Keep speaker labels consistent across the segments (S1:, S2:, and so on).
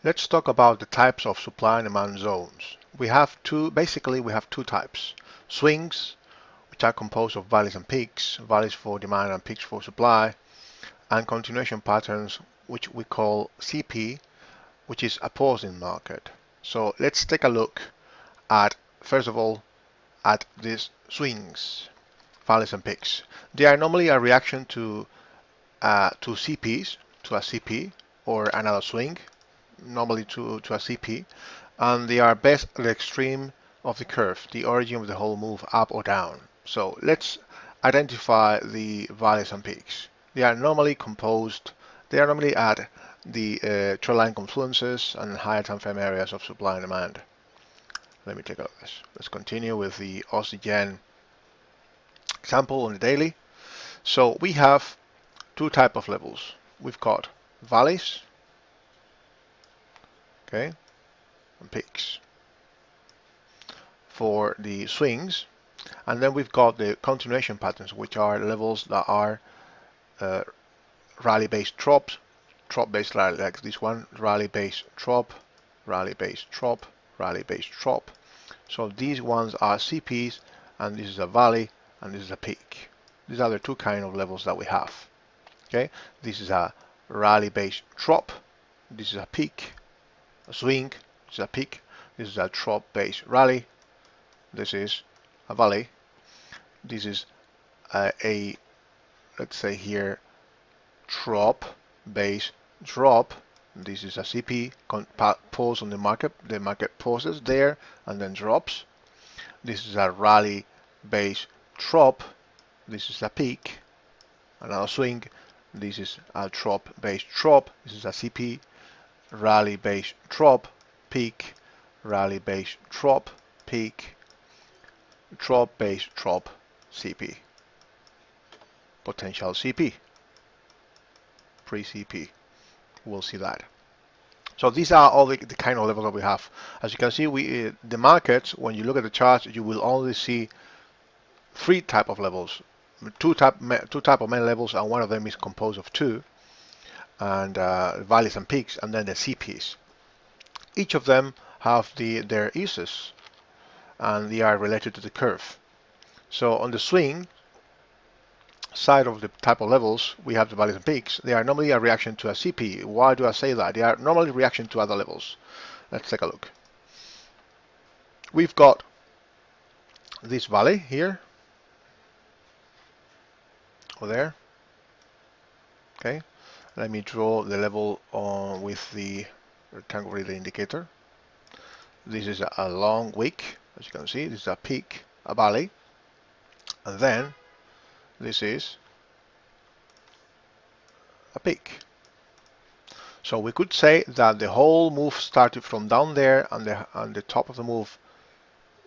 S1: Let's talk about the types of supply and demand zones. Basically we have two types. Swings, which are composed of valleys and peaks, valleys for demand and peaks for supply, and continuation patterns, which we call CP, which is a pause in market. So let's take a look at, first of all, at these swings, valleys and peaks. They are normally a reaction to CPs, to a CP or another swing, normally to a CP, and they are best at the extreme of the curve, the origin of the whole move up or down. So let's identify the valleys and peaks. They are normally at the trendline confluences and higher time frame areas of supply and demand. Let me take a look at this. Let's continue with the Aussie example on the daily. So we have two type of levels. We've got valleys, okay, and peaks for the swings, and then we've got the continuation patterns, which are levels that are rally-based drops, drop-based rally, like this one, rally-based drop, rally-based drop, rally-based drop. So these ones are CPs, and this is a valley, and this is a peak. These are the two kind of levels that we have. Okay, this is a rally-based drop, this is a peak, a swing, this is a peak, this is a drop-based rally, this is a valley, this is let's say here, drop-based drop, this is a CP, pause on the market pauses there and then drops. This is a rally-based drop, this is a peak, another swing, this is a drop-based drop, this is a CP, rally-based drop, peak, rally-based drop, peak, drop-based drop, CP, potential CP, pre-CP. We'll see that. So these are all the kind of levels that we have. As you can see, the markets, when you look at the charts, you will only see three type of levels, two type of main levels, and one of them is composed of two, and valleys and peaks, and then the CPs. Each of them have their uses, and they are related to the curve. So on the swing side of the type of levels, we have the valleys and peaks. They are normally a reaction to a CP. Why do I say that? They are normally a reaction to other levels. Let's take a look. We've got this valley here, over there. Okay, let me draw the level with the rectangle relay indicator. This is a long wick, as you can see. This is a peak, a valley, and then this is a peak. So we could say that the whole move started from down there, and the top of the move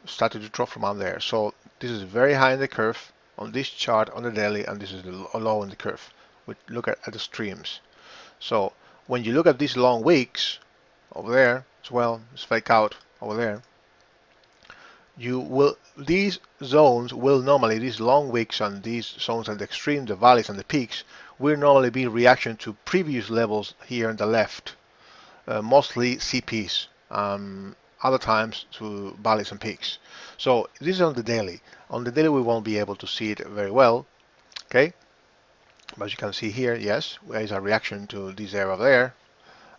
S1: started to drop from down there. So this is very high in the curve on this chart on the daily, and this is low in the curve. We look at the streams. So when you look at these long wicks over there as well, it's fake out over there, these zones will normally, these long wicks and these zones at the extreme, the valleys and the peaks, will normally be reaction to previous levels here on the left, mostly CPs, other times to valleys and peaks. So this is on the daily. On the daily we won't be able to see it very well, okay? But you can see here, yes, there is a reaction to this area over there,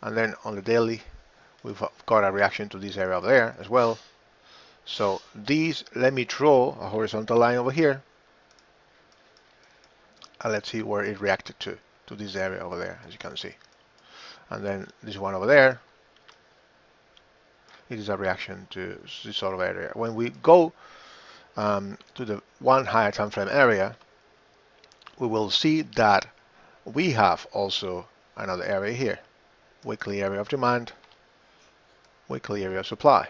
S1: and then on the daily we've got a reaction to this area over there as well. So these, let me draw a horizontal line over here, and let's see where it reacted to this area over there, as you can see. And then this one over there, it is a reaction to this sort of area. When we go to the one higher time frame area, we will see that we have also another area here, weekly area of demand, weekly area of supply.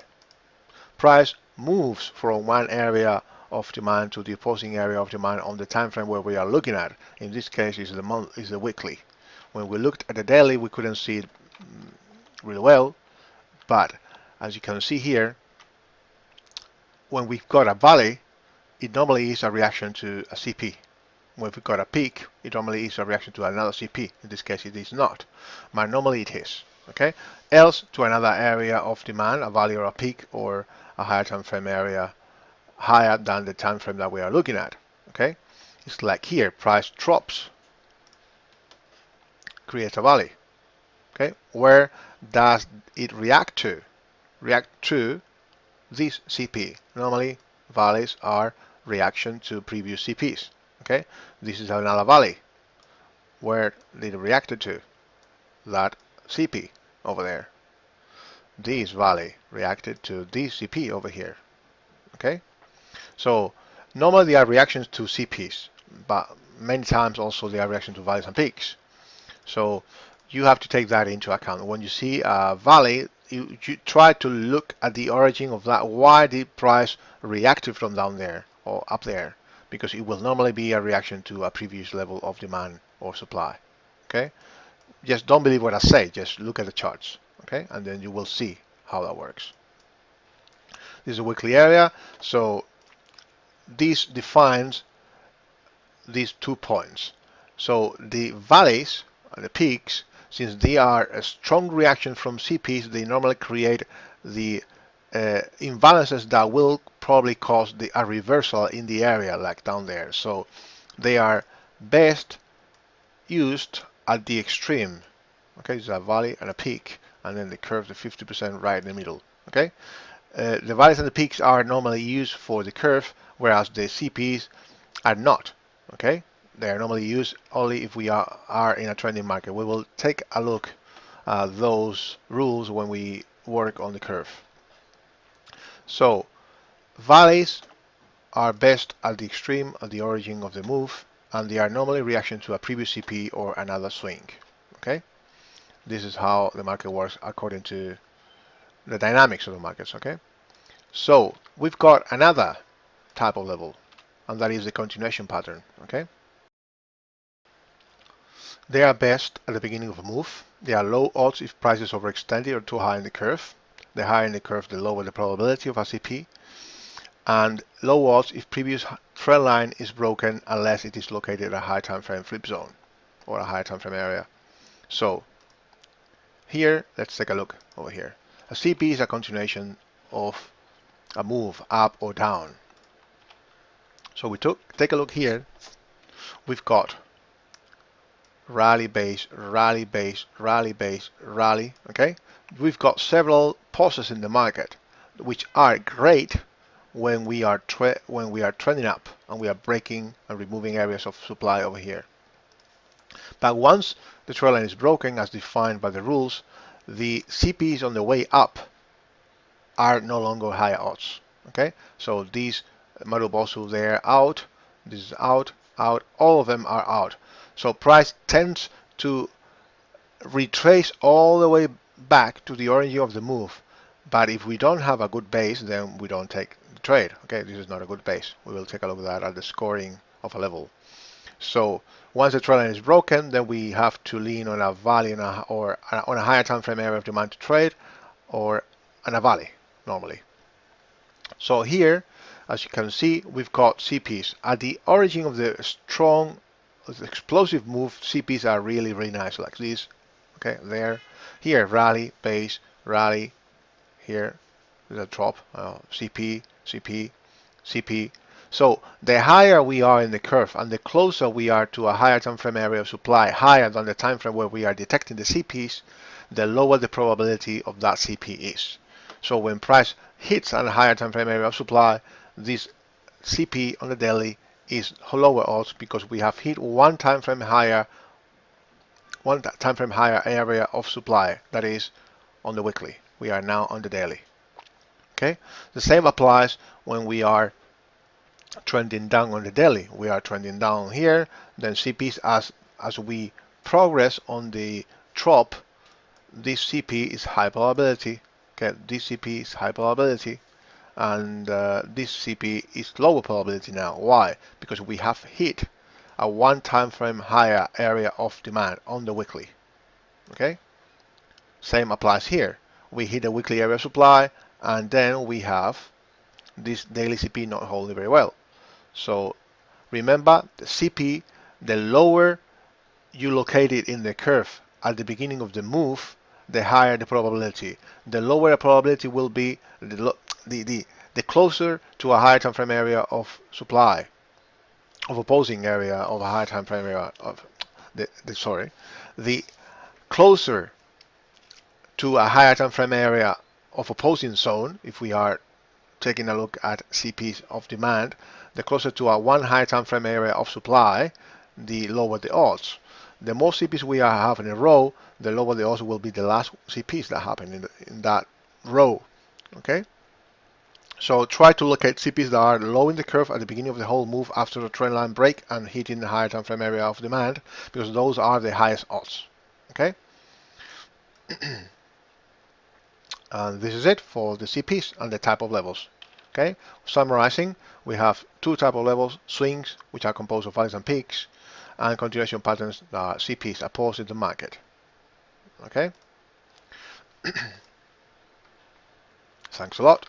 S1: Price moves from one area of demand to the opposing area of demand on the time frame where we are looking at. In this case, is the weekly. When we looked at the daily, we couldn't see it really well, but as you can see here, when we've got a valley, it normally is a reaction to a CP. When we've got a peak, it normally is a reaction to another CP. In this case, it is not, but normally it is. Okay, else to another area of demand, a valley or a peak or a higher time frame area higher than the time frame that we are looking at. Okay, it's like here, price drops, creates a valley. Okay, where does it react to? React to this CP. Normally, valleys are reaction to previous CPs. Okay, this is another valley. Where did it react to? That CP over there. This valley reacted to this CP over here. Okay, so normally they are reactions to CPs, but many times also they are reactions to valleys and peaks. So you have to take that into account. When you see a valley, you try to look at the origin of that. Why did price reacted from down there or up there? Because it will normally be a reaction to a previous level of demand or supply. Okay, just don't believe what I say. Just look at the charts. Okay, and then you will see how that works. This is a weekly area, so this defines these 2 points. So the valleys and the peaks, since they are a strong reaction from CPs, they normally create the imbalances that will probably cause a reversal in the area like down there. So they are best used at the extreme. Okay, it's a valley and a peak, and then the curve, the 50% right in the middle. Okay, the valleys and the peaks are normally used for the curve, whereas the CPs are not. Okay, they are normally used only if we are in a trending market. We will take a look at those rules when we work on the curve. So valleys are best at the extreme, at the origin of the move, and they are normally reaction to a previous CP or another swing. Okay, this is how the market works according to the dynamics of the markets. Okay, so we've got another type of level, and that is the continuation pattern. Okay, they are best at the beginning of a move. They are low odds if prices overextended or too high in the curve. The higher in the curve, the lower the probability of a CP. And low odds if previous trend line is broken unless it is located at a high time frame flip zone or a high time frame area. So here, let's take a look over here. A CP is a continuation of a move up or down. So we take a look here. We've got rally base, rally base, rally base, rally. Okay, we've got several pauses in the market, which are great when we are trending up and we are breaking and removing areas of supply over here. But once the trend line is broken, as defined by the rules, the CPs on the way up are no longer higher odds. Okay, so these Marubosu, they're out. This is out, out. All of them are out. So price tends to retrace all the way back to the origin of the move. But if we don't have a good base, then we don't take the trade. Okay, this is not a good base. We will take a look at that at the scoring of a level. So once the trend line is broken, then we have to lean on a valley or on a higher time frame area of demand to trade, or on a valley normally. So here, as you can see, we've got CPs at the origin of the strong, explosive move. CPs are really, really nice, like this. Okay, there, here, rally, base, rally. Here, there's a drop, CP, CP, CP. So the higher we are in the curve and the closer we are to a higher time frame area of supply, higher than the time frame where we are detecting the CPs, the lower the probability of that CP is. So when price hits at a higher time frame area of supply, this CP on the daily is lower odds because we have hit one time frame higher area of supply, that is on the weekly. We are now on the daily. Okay, the same applies when we are trending down on the daily. We are trending down here, then CPs as we progress on the drop, this CP is high probability. Okay, this CP is high probability, and this CP is lower probability now. Why? Because we have hit a one time frame higher area of demand on the weekly. Okay, same applies here. We hit a weekly area of supply, and then we have this daily CP not holding very well. So remember, the CP, the lower you locate it in the curve at the beginning of the move, the higher the probability. The lower the probability will be, the closer to a higher time frame area of supply, of opposing area of a higher time frame area of the closer to a higher time frame area of opposing zone, if we are taking a look at CPs of demand, the closer to a one higher time frame area of supply, the lower the odds. The more CPs we have in a row, the lower the odds will be the last CPs that happen in that row. Okay? So try to look at CPs that are low in the curve at the beginning of the whole move after the trend line break and hitting the higher time frame area of demand, because those are the highest odds. Okay? And this is it for the CPs and the type of levels. Okay, summarizing, we have two type of levels: swings, which are composed of valleys and peaks, and continuation patterns that are CPs opposed in the market. Okay, thanks a lot.